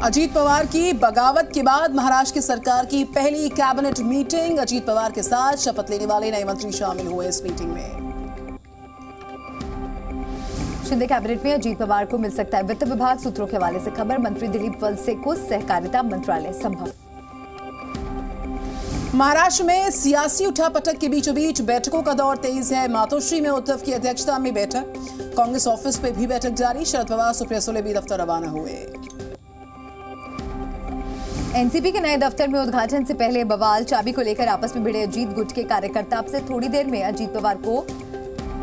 अजीत पवार की बगावत के बाद महाराष्ट्र की सरकार की पहली कैबिनेट मीटिंग। अजीत पवार के साथ शपथ लेने वाले नए मंत्री शामिल हुए इस मीटिंग में। शिंदे कैबिनेट में अजीत पवार को मिल सकता है वित्त विभाग, सूत्रों के हवाले से खबर। मंत्री दिलीप वलसे को सहकारिता मंत्रालय संभव। महाराष्ट्र में सियासी उठापटक के बीचों बीच बैठकों का दौर तेज है। मातोश्री में उद्धव की अध्यक्षता में बैठक, कांग्रेस ऑफिस पे भी बैठक जारी। शरद पवार सुप्रिया सुले भी दफ्तर रवाना हुए। एनसीपी के नए दफ्तर में उद्घाटन से पहले बवाल, चाबी को लेकर आपस में भिड़े अजीत गुट के कार्यकर्ता। अब से थोड़ी देर में अजीत पवार को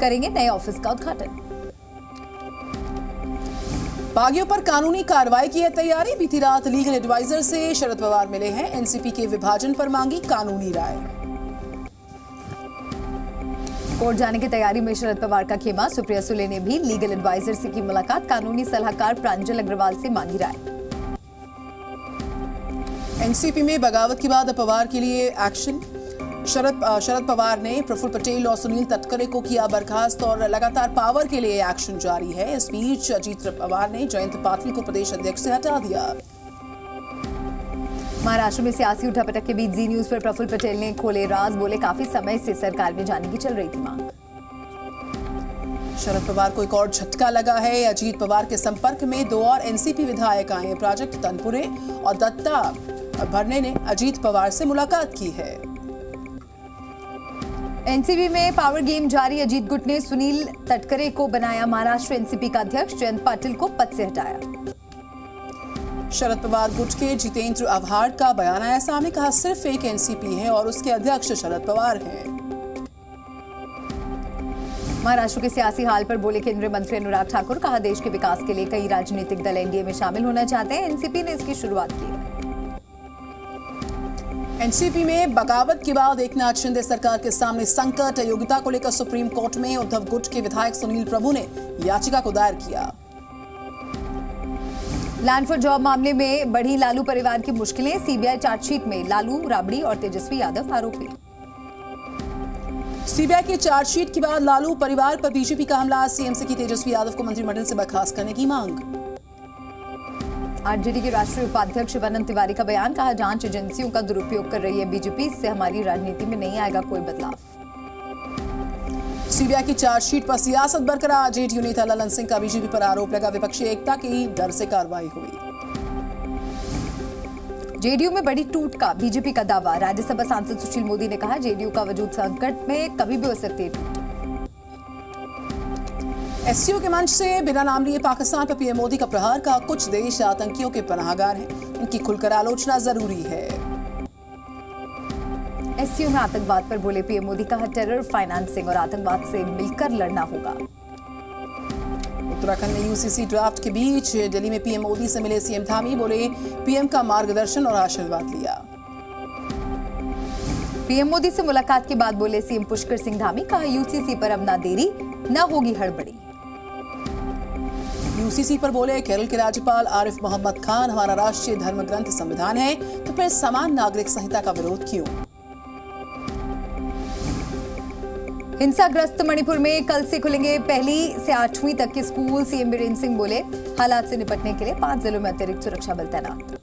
करेंगे नए ऑफिस का उद्घाटन। बागियों पर कानूनी कार्रवाई की है तैयारी। बीती रात लीगल एडवाइजर से शरद पवार मिले हैं। एनसीपी के विभाजन पर मांगी कानूनी राय। कोर्ट जाने की तैयारी में शरद पवार का खेमा। सुप्रिया सुले ने भी लीगल एडवाइजर से की मुलाकात। कानूनी सलाहकार प्रांजल अग्रवाल से मांगी राय। एनसीपी में बगावत के बाद पवार के लिए एक्शन। शरद पवार ने प्रफुल्ल पटेल और सुनील तटकरे को किया बर्खास्त और लगातार पावर के लिए एक्शन जारी है। इस बीच अजीत पवार ने जयंत पाटिल को प्रदेश अध्यक्ष से हटा दिया। महाराष्ट्र में सियासी उठापटक के बीच जी न्यूज पर प्रफुल्ल पटेल ने खोले राज। बोले काफी समय से सरकार में जाने की चल रही थी मांग। शरद पवार को एक और झटका लगा है। अजीत पवार के संपर्क में दो और एनसीपी विधायक आए। प्रोजेक्ट तनपुरे और दत्ता भरने ने अजीत पवार से मुलाकात की है। एनसीपी में पावर गेम जारी। अजीत गुट ने सुनील तटकरे को बनाया महाराष्ट्र एनसीपी का अध्यक्ष। जयंत पाटिल को पद से हटाया। शरद पवार गुट के जितेंद्र आव्हाड का बयान आया सामने। कहा सिर्फ एक एनसीपी है और उसके अध्यक्ष शरद पवार हैं। महाराष्ट्र के सियासी हाल पर बोले केंद्रीय मंत्री अनुराग ठाकुर। कहा देश के विकास के लिए कई राजनीतिक दल एनडीए में शामिल होना चाहते हैं। एनसीपी ने इसकी शुरुआत की है। एनसीपी में बगावत के बाद एकनाथ शिंदे सरकार के सामने संकट। योग्यता को लेकर सुप्रीम कोर्ट में उद्धव गुट के विधायक सुनील प्रभु ने याचिका को दायर किया। लैंड फॉर जॉब मामले में बढ़ी लालू परिवार की मुश्किलें। सीबीआई चार्जशीट में लालू, राबड़ी और तेजस्वी यादव आरोपी। सीबीआई की चार्जशीट के बाद लालू परिवार पर बीजेपी का हमला। सीएम से की तेजस्वी यादव को मंत्रिमंडल से बर्खास्त करने की मांग। आरजेडी के राष्ट्रीय उपाध्यक्ष अनंत तिवारी का बयान। कहा जांच एजेंसियों का दुरुपयोग कर रही है बीजेपी। इससे हमारी राजनीति में नहीं आएगा कोई बदलाव। सीबीआई की चार्जशीट पर सियासत बरकरार। जेडीयू नेता ललन सिंह का बीजेपी पर आरोप लगा। विपक्षी एकता की डर से कार्रवाई हुई। जेडीयू में बड़ी टूट का बीजेपी का दावा। राज्यसभा सांसद सुशील मोदी ने कहा जेडीयू का वजूद संकट में कभी भी हो सकती है टूट। एससीओ के मंच से बिना नाम लिए पाकिस्तान पर पीएम मोदी का प्रहार। का कुछ देश आतंकियों के पनाहगार हैं, इनकी खुलकर आलोचना जरूरी है। एससीओ में आतंकवाद पर बोले पीएम मोदी। कहा टेरर फाइनेंसिंग और आतंकवाद से मिलकर लड़ना होगा। उत्तराखंड में यूसीसी ड्राफ्ट के बीच दिल्ली में पीएम मोदी से मिले सीएम धामी। बोले पीएम का मार्गदर्शन और आशीर्वाद लिया। पीएम मोदी से मुलाकात के बाद बोले सीएम पुष्कर सिंह धामी। कहा यूसीसी पर अब ना देरी न होगी हड़बड़ी। यूसीसी पर बोले केरल के राज्यपाल आरिफ मोहम्मद खान। हमारा राष्ट्रीय धर्म ग्रंथ संविधान है तो फिर समान नागरिक संहिता का विरोध क्यों। हिंसाग्रस्त मणिपुर में कल से खुलेंगे 1ली से 8वीं तक के स्कूल। सीएम बीरेंद्र सिंह बोले हालात से निपटने के लिए 5 जिलों में अतिरिक्त सुरक्षा बल तैनात।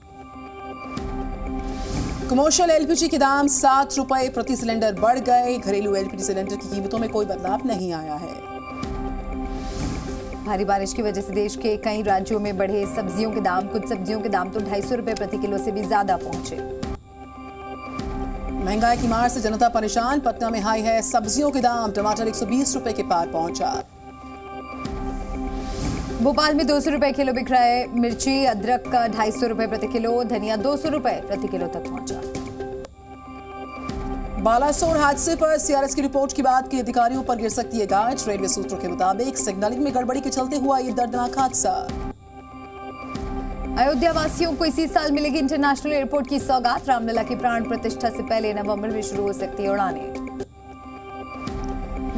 कमर्शियल एलपीजी के दाम 7 रुपए प्रति सिलेंडर बढ़ गए। घरेलू एलपीजी सिलेंडर की कीमतों में कोई बदलाव नहीं आया है। भारी बारिश की वजह से देश के कई राज्यों में बढ़े सब्जियों के दाम। कुछ सब्जियों के दाम तो 250 रुपए प्रति किलो से भी ज्यादा पहुंचे। महंगाई की मार से जनता परेशान। पटना में हाई है सब्जियों के दाम। टमाटर 120 रुपए के पार पहुंचा। भोपाल में 200 रुपए किलो बिक रहा है मिर्ची। अदरक का 250 रुपए प्रति किलो। धनिया 200 रुपए प्रति किलो तक पहुंचा। बालासोर हादसे पर सीआरएस की रिपोर्ट के बाद के अधिकारियों पर गिर सकती है गाज। रेलवे सूत्रों के मुताबिक सिग्नलिंग में गड़बड़ी के चलते हुआ ये दर्दनाक हादसा। अयोध्या वासियों को इसी साल मिलेगी इंटरनेशनल एयरपोर्ट की सौगात। रामलला की प्राण प्रतिष्ठा से पहले नवंबर में शुरू हो सकती है उड़ानें।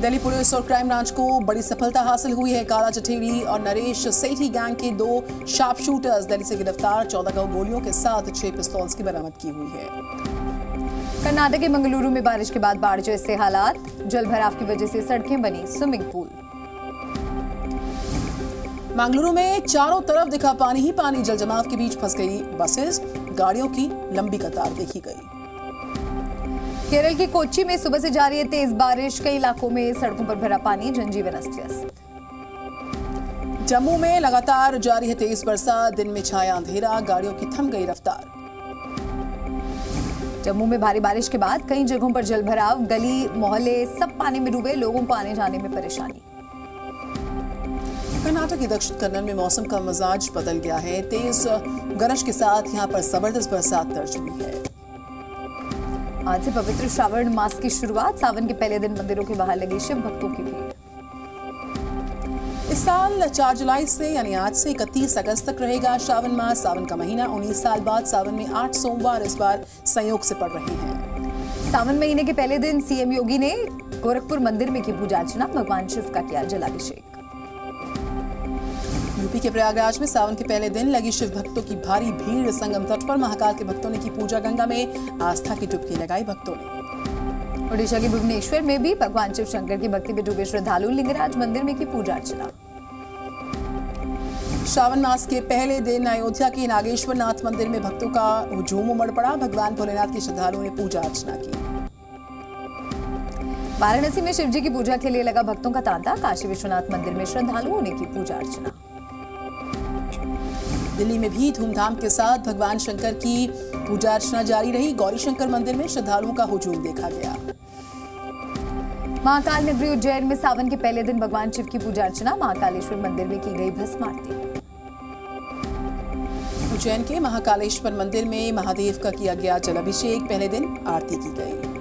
दिल्ली पुलिस और क्राइम ब्रांच को बड़ी सफलता हासिल हुई है। काला चठेरी और नरेश सेठी गैंग के 2 शार्प शूटर्स दिल्ली से गिरफ्तार। 14 गोलियों के साथ 6 पिस्तौल्स की बरामद की हुई है। कर्नाटक के मंगलुरु में बारिश के बाद बाढ़ जैसे हालात। जल भराव की वजह से सड़कें बनी स्विमिंग पूल। मंगलुरु में चारों तरफ दिखा पानी ही पानी, जल जमाव के बीच फंस गई बसेस, गाड़ियों की लंबी कतार देखी गई। केरल के कोच्चि में सुबह से जारी है तेज बारिश, कई इलाकों में सड़कों पर भरा पानी, जनजीवन अस्त व्यस्त। जम्मू में लगातार जारी है तेज बरसात, दिन में छाया अंधेरा, गाड़ियों की थम गई रफ्तार। जम्मू में भारी बारिश के बाद कई जगहों पर जल भराव, गली मोहल्ले सब पानी में डूबे, लोगों को आने जाने में परेशानी। कर्नाटक के दक्षिण कन्नड़ में मौसम का मिजाज बदल गया है, तेज गरज के साथ यहां पर जबरदस्त बरसात दर्ज हुई है। आज से पवित्र श्रावण मास की शुरुआत, सावन के पहले दिन मंदिरों के बाहर लगी शिव भक्तों की भीड़। इस साल 4 जुलाई से यानी आज से 31 अगस्त तक रहेगा श्रावण मास। सावन का महीना 19 साल बाद सावन में 8 सोमवार इस बार संयोग से पड़ रहे हैं। सावन महीने के पहले दिन सीएम योगी ने गोरखपुर मंदिर में की पूजा अर्चना, भगवान शिव का किया जलाभिषेक। यूपी के प्रयागराज में सावन के पहले दिन लगी शिव भक्तों की भारी भीड़, संगम तट पर महाकाल के भक्तों ने की पूजा, गंगा में आस्था की डुबकी लगाई भक्तों ने। ओडिशा के भुवनेश्वर में भी भगवान शिव शंकर की भक्ति में डूबे श्रद्धालु, लिंगराज मंदिर में की पूजा अर्चना। श्रावण मास के पहले दिन अयोध्या के नागेश्वर नाथ मंदिर में भक्तों का हुजूम उमड़ पड़ा, भगवान भोलेनाथ के श्रद्धालुओं ने पूजा अर्चना की। वाराणसी में शिवजी की पूजा के लिए लगा भक्तों का तांता, काशी विश्वनाथ मंदिर में श्रद्धालुओं ने की पूजा अर्चना। दिल्ली में भी धूमधाम के साथ भगवान शंकर की पूजा अर्चना जारी रही, गौरी शंकर मंदिर में श्रद्धालुओं का हुजूम देखा गया। महाकाल नगरी उज्जैन में सावन के पहले दिन भगवान शिव की पूजा अर्चना, महाकालेश्वर मंदिर में की गई भस्म आरती। उज्जैन के महाकालेश्वर मंदिर में महादेव का किया गया जलाभिषेक, पहले दिन आरती की गई।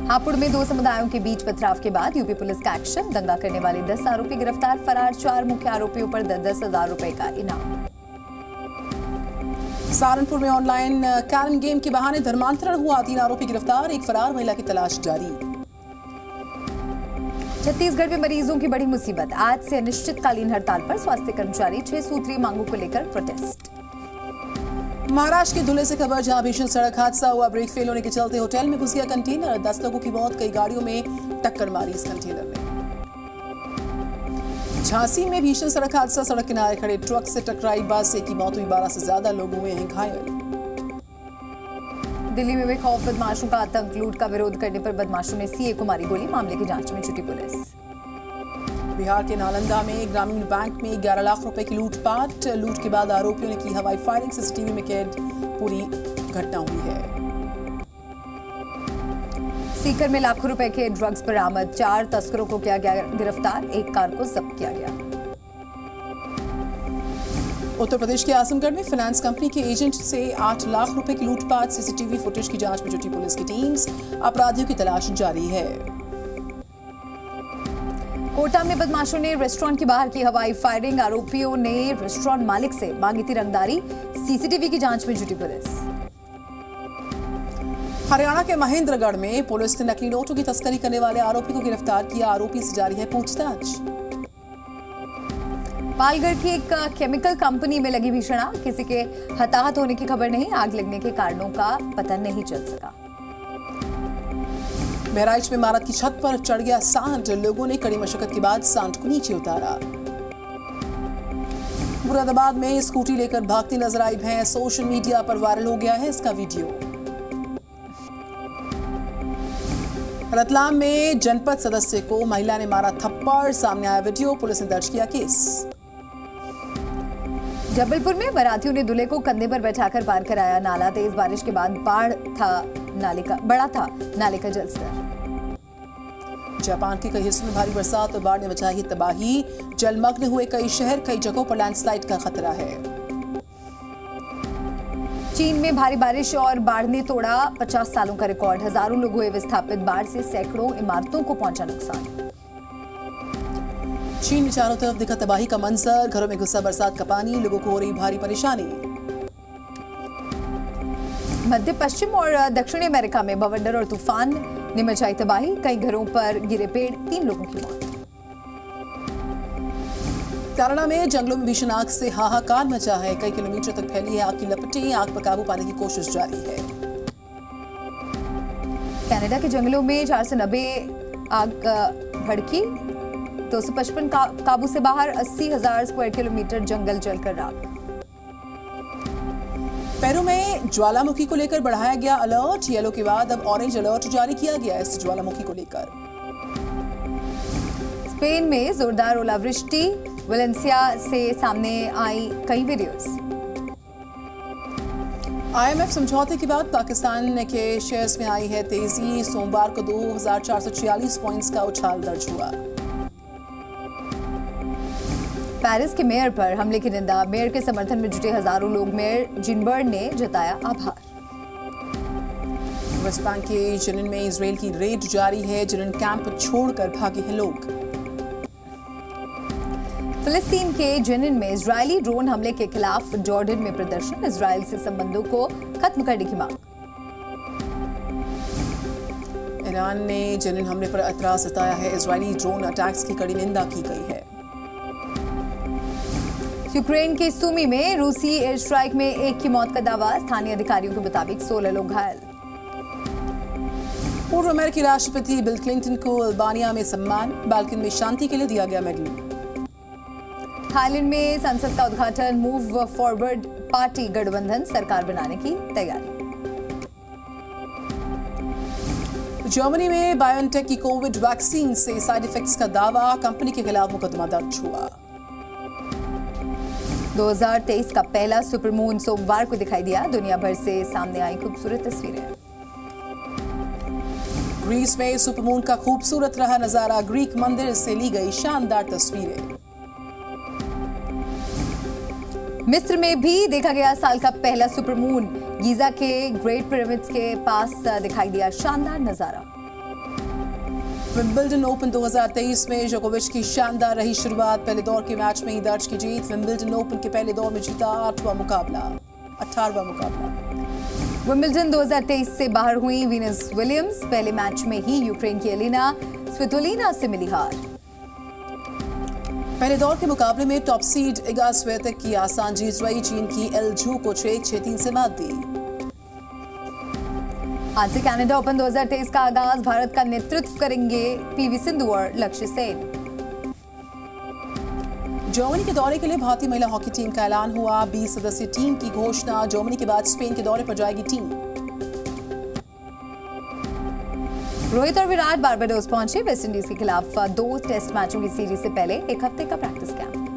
हापुड़ में 2 समुदायों के बीच पथराव के बाद यूपी पुलिस का एक्शन, दंगा करने वाले 10 आरोपी गिरफ्तार, फरार 4 मुख्य आरोपियों पर 10,000 रुपए का इनाम। सहारनपुर में ऑनलाइन कैरम गेम के बहाने धर्मांतरण हुआ, 3 आरोपी गिरफ्तार, एक फरार महिला की तलाश जारी। छत्तीसगढ़ में मरीजों की बड़ी मुसीबत, आज से अनिश्चितकालीन हड़ताल पर स्वास्थ्य कर्मचारी, 6 सूत्रीय मांगों को लेकर प्रोटेस्ट। महाराष्ट्र के धुले से खबर, जहां भीषण सड़क हादसा हुआ, ब्रेक फेल होने के चलते होटल में घुस गया कंटेनर, 10 लोगों की मौत, कई गाड़ियों में टक्कर मारी इस कंटेनर ने। झांसी में भीषण सड़क हादसा, सड़क किनारे खड़े ट्रक से टकराई बस, एक की मौत हुई, 12 से ज्यादा लोग हुए हैं घायल। दिल्ली में बेखौफ बदमाशों का आतंक, लूट का विरोध करने पर बदमाशों ने सीए को मारी गोली, मामले की जांच में जुटी पुलिस। बिहार के नालंदा में ग्रामीण बैंक में 11 लाख रुपए की लूटपाट, लूट के बाद आरोपियों ने की हवाई फायरिंग, सीसीटीवी में कैद पूरी घटना हुई है। सीकर में लाखों रुपए के ड्रग्स बरामद, 4 तस्करों को किया गया गिरफ्तार, एक कार को जब्त किया गया। उत्तर प्रदेश के आजमगढ़ में फाइनेंस कंपनी के एजेंट से 8 लाख रुपए की लूटपाट, सीसीटीवी फुटेज की जांच में जुटी पुलिस की टीम्स, अपराधियों की तलाश जारी है। कोटा में बदमाशों ने रेस्टोरेंट के बाहर की हवाई फायरिंग, आरोपियों ने रेस्टोरेंट मालिक से मांगी थी रंगदारी, सीसीटीवी की जांच में जुटी पुलिस। हरियाणा के महेंद्रगढ़ में पुलिस ने नकली नोटों की तस्करी करने वाले आरोपी को गिरफ्तार किया, आरोपी से जारी है पूछताछ। पालगढ़ की एक केमिकल कंपनी में लगी भीषण आग, किसी के हताहत होने की खबर नहीं, आग लगने के कारणों का पता नहीं चल सका। बहराइच में इमारत की छत पर चढ़ गया सांड, लोगों ने कड़ी मशक्कत के बाद सांड को नीचे उतारा। मुरादाबाद में स्कूटी लेकर भागती नजर आई भैंस, सोशल मीडिया पर वायरल हो गया है इसका वीडियो। रतलाम में जनपद सदस्य को महिला ने मारा थप्पड़, सामने आया वीडियो, पुलिस ने दर्ज किया केस। जबलपुर में बारातियों ने दूल्हे को कंधे पर बैठाकर पार कराया नाला, तेज बारिश के बाद बढ़ा था नाले का जलस्तर। जापान के कई हिस्सों में भारी बरसात और बाढ़ ने मचाई तबाही, जलमग्न हुए कई शहर, कई जगहों पर लैंडस्लाइड का खतरा है। चीन में भारी बारिश और बाढ़ ने तोड़ा 50 सालों का रिकॉर्ड, हजारों लोग हुए विस्थापित, बाढ़ से सैकड़ों इमारतों को पहुंचा नुकसान। चीन में चारों तरफ दिखा तबाही का मंजर, घरों में घुसा बरसात का पानी, लोगों को हो रही भारी परेशानी। मध्य पश्चिम और दक्षिणी अमेरिका में बवंडर और तूफान ने मचाई तबाही, कई घरों पर गिरे पेड़, 3 लोगों की मौत। केरला में जंगलों में भीषण आग से हाहाकार मचा है, कई किलोमीटर तक फैली है आग की लपटें, आग पर काबू पाने की कोशिश जारी है। कनाडा के जंगलों में 490 आग भड़की, 255 काबू से बाहर, 80,000 स्क्वायर किलोमीटर जंगल जलकर राख। पेरू में ज्वालामुखी को लेकर बढ़ाया गया अलर्ट, येलो के बाद अब ऑरेंज अलर्ट जारी किया गया है इस ज्वालामुखी को लेकर। स्पेन में जोरदार ओलावृष्टि, वेलेंसिया से सामने आई कई वीडियोस। IMF समझौते के बाद पाकिस्तान के शेयर्स में आई है तेजी, सोमवार को 2,446 पॉइंट्स का उछाल दर्ज हुआ। पेरिस के मेयर पर हमले की निंदा, मेयर के समर्थन में जुटे हजारों लोग, मेयर जिनबर्ग ने जताया आभार। वेस्ट बैंक के जनिन में इजरायल की रेड जारी है, जनिन कैंप छोड़कर भागे हैं लोग। फिलिस्तीन के जनिन में इजरायली ड्रोन हमले के खिलाफ जॉर्डन में प्रदर्शन, इजरायल से संबंधों को खत्म करने की मांग। ईरान ने जनिन हमले पर एतराज जताया है, इजरायली ड्रोन अटैक्स की कड़ी निंदा की गई है। यूक्रेन के सूमी में रूसी एयर स्ट्राइक में एक की मौत का दावा, स्थानीय अधिकारियों के मुताबिक 16 लोग घायल। पूर्व अमेरिकी राष्ट्रपति बिल क्लिंटन को अल्बानिया में सम्मान, बाल्कन में शांति के लिए दिया गया मेडल। थाईलैंड में संसद का उद्घाटन, मूव फॉरवर्ड पार्टी गठबंधन सरकार बनाने की तैयारी। जर्मनी में बायोनटेक की कोविड वैक्सीन से साइड इफेक्ट्स का दावा, कंपनी के खिलाफ मुकदमा दर्ज हुआ। 2023 का पहला सुपरमून सोमवार को दिखाई दिया, दुनिया भर से सामने आई खूबसूरत तस्वीरें। ग्रीस में सुपरमून का खूबसूरत रहा नजारा, ग्रीक मंदिर से ली गई शानदार तस्वीरें। मिस्र में भी देखा गया साल का पहला सुपरमून, गीजा के ग्रेट पिरामिड्स के पास दिखाई दिया शानदार नजारा। विंबलडन ओपन 2023 में जोकोविच की शानदार रही शुरुआत, पहले दौर के मैच में ही दर्ज की जीत, विंबलडन ओपन के पहले दौर में जीता 18वां मुकाबला। विंबलडन 2023 से बाहर हुई वीनस विलियम्स, पहले मैच में ही यूक्रेन की एलिना स्वितोलिना से मिली हार। पहले दौर के मुकाबले में टॉप सीड इगा स्वियातेक की आसान जीत रही, चीन की एल झू को 6-3 से मात दी। आज से कनाडा ओपन 2023 का आगाज, भारत का नेतृत्व करेंगे पीवी सिंधु और लक्ष्य सेन। जर्मनी के दौरे के लिए भारतीय महिला हॉकी टीम का ऐलान हुआ, 20 सदस्यीय टीम की घोषणा, जर्मनी के बाद स्पेन के दौरे पर जाएगी टीम। रोहित और विराट बारबाडोस पहुंचे, वेस्टइंडीज के खिलाफ 2 टेस्ट मैचों की सीरीज से पहले एक हफ्ते का practice camp.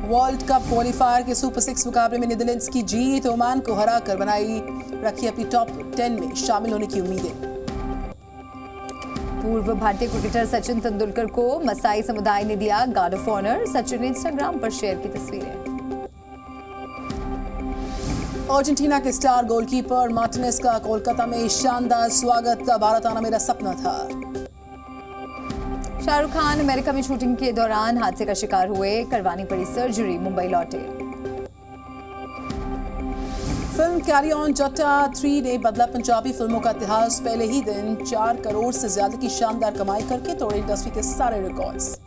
World cup qualifier के सुपर 6 मुकाबले में नीदरलैंड्स की जीत, ओमान को हराकर बनाई रखी अपनी टॉप 10 में शामिल होने की उम्मीदें। पूर्व भारतीय क्रिकेटर सचिन तेंदुलकर को मसाई समुदाय ने दिया गार्ड ऑफ ऑनर, सचिन ने इंस्टाग्राम पर शेयर की तस्वीरें। अर्जेंटीना के स्टार गोलकीपर मार्टिनेज का कोलकाता में शानदार स्वागत, भारत आना मेरा सपना था। शाहरुख खान अमेरिका में शूटिंग के दौरान हादसे का शिकार हुए, करवानी पड़ी सर्जरी, मुंबई लौटे। फिल्म कैरी ऑन जट्टा 3 ने बदला पंजाबी फिल्मों का इतिहास, पहले ही दिन 4 करोड़ से ज्यादा की शानदार कमाई करके तोड़े इंडस्ट्री के सारे रिकॉर्ड्स।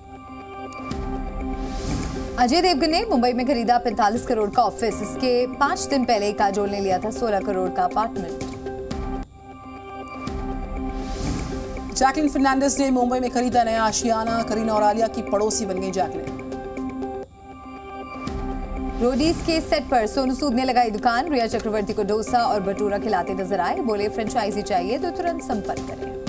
अजय देवगन ने मुंबई में खरीदा 45 करोड़ का ऑफिस, इसके 5 दिन पहले काजोल ने लिया था 16 करोड़ का अपार्टमेंट। जैकलिन फर्नांडिस ने मुंबई में खरीदा नया आशियाना, करीना और आलिया की पड़ोसी बन गई जैकलिन। रोडीज के सेट पर सोनू सूद ने लगाई दुकान, रिया चक्रवर्ती को डोसा और भटूरा खिलाते नजर आए, बोले फ्रेंचाइजी चाहिए तो तुरंत संपर्क करें।